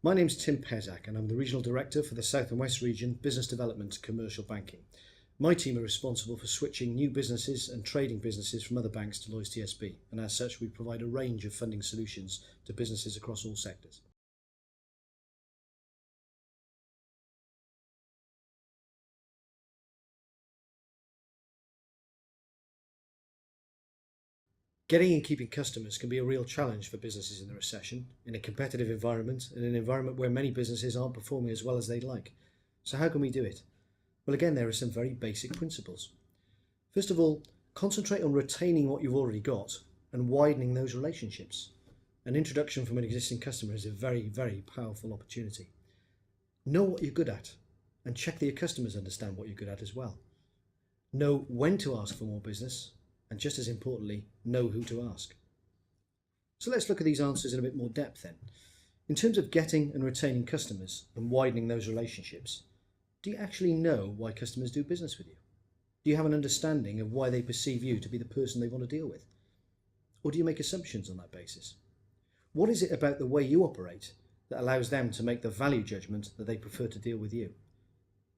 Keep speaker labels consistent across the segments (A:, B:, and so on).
A: My name's Tim Pezzack and I'm the Regional Director for the South and West Region Business Development Commercial Banking. My team are responsible for switching new businesses and trading businesses from other banks to Lloyds TSB, and as such we provide a range of funding solutions to businesses across all sectors. Getting and keeping customers can be a real challenge for businesses in the recession, in a competitive environment, and in an environment where many businesses aren't performing as well as they'd like. So how can we do it? Well, again, there are some very basic principles. First of all, concentrate on retaining what you've already got and widening those relationships. An introduction from an existing customer is a very, very powerful opportunity. Know what you're good at and check that your customers understand what you're good at as well. Know when to ask for more business, and just as importantly, know who to ask. So let's look at these answers in a bit more depth then. In terms of getting and retaining customers and widening those relationships, do you actually know why customers do business with you? Do you have an understanding of why they perceive you to be the person they want to deal with? Or do you make assumptions on that basis? What is it about the way you operate that allows them to make the value judgment that they prefer to deal with you?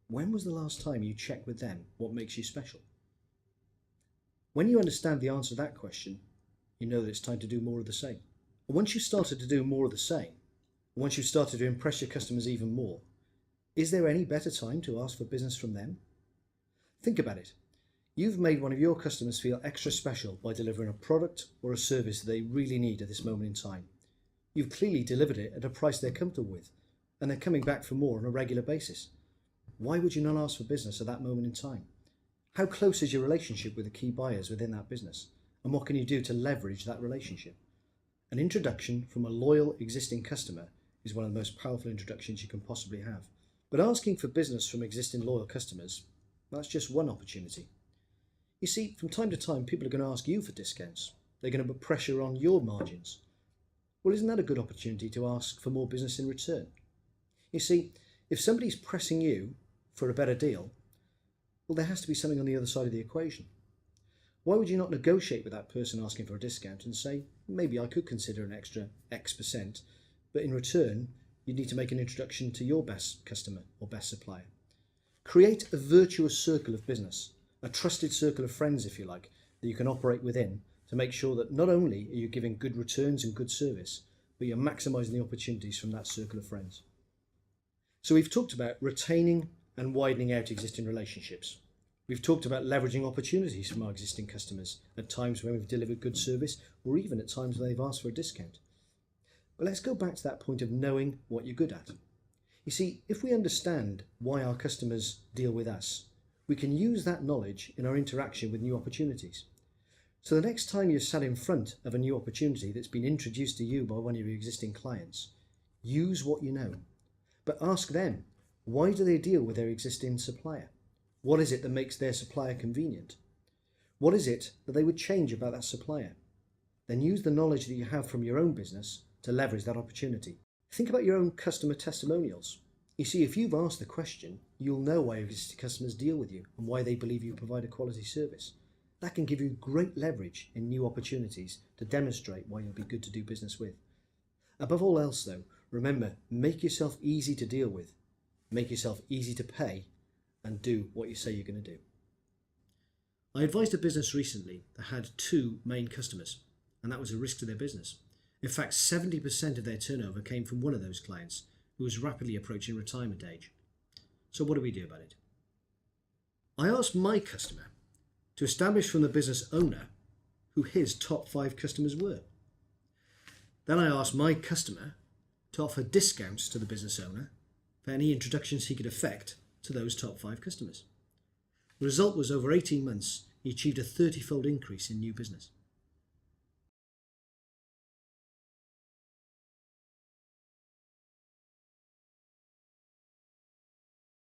A: When was the last time you checked with them what makes you special? When you understand the answer to that question, you know that it's time to do more of the same. And once you've started to do more of the same, once you've started to impress your customers even more, is there any better time to ask for business from them? Think about it. You've made one of your customers feel extra special by delivering a product or a service that they really need at this moment in time. You've clearly delivered it at a price they're comfortable with, and they're coming back for more on a regular basis. Why would you not ask for business at that moment in time? How close is your relationship with the key buyers within that business? And what can you do to leverage that relationship? An introduction from a loyal existing customer is one of the most powerful introductions you can possibly have. But asking for business from existing loyal customers, that's just one opportunity. You see, from time to time, people are going to ask you for discounts. They're going to put pressure on your margins. Well, isn't that a good opportunity to ask for more business in return? You see, if somebody's pressing you for a better deal, well, there has to be something on the other side of the equation. Why would you not negotiate with that person asking for a discount and say, maybe I could consider an extra X%, but in return, you need to make an introduction to your best customer or best supplier. Create a virtuous circle of business, a trusted circle of friends, if you like, that you can operate within to make sure that not only are you giving good returns and good service, but you're maximising the opportunities from that circle of friends. So we've talked about retaining and widening out existing relationships. We've talked about leveraging opportunities from our existing customers at times when we've delivered good service or even at times when they've asked for a discount. But let's go back to that point of knowing what you're good at. You see, if we understand why our customers deal with us, we can use that knowledge in our interaction with new opportunities. So the next time you're sat in front of a new opportunity that's been introduced to you by one of your existing clients, use what you know, but ask them, why do they deal with their existing supplier? What is it that makes their supplier convenient? What is it that they would change about that supplier? Then use the knowledge that you have from your own business to leverage that opportunity. Think about your own customer testimonials. You see, if you've asked the question, you'll know why existing customers deal with you and why they believe you provide a quality service. That can give you great leverage in new opportunities to demonstrate why you'll be good to do business with. Above all else though, remember, make yourself easy to deal with. Make yourself easy to pay and do what you say you're going to do. I advised a business recently that had two main customers, and that was a risk to their business. In fact, 70% of their turnover came from one of those clients who was rapidly approaching retirement age. So what do we do about it? I asked my customer to establish from the business owner who his top 5 customers were. Then I asked my customer to offer discounts to the business owner for any introductions he could effect to those top 5 customers. The result was over 18 months, he achieved a 30-fold increase in new business.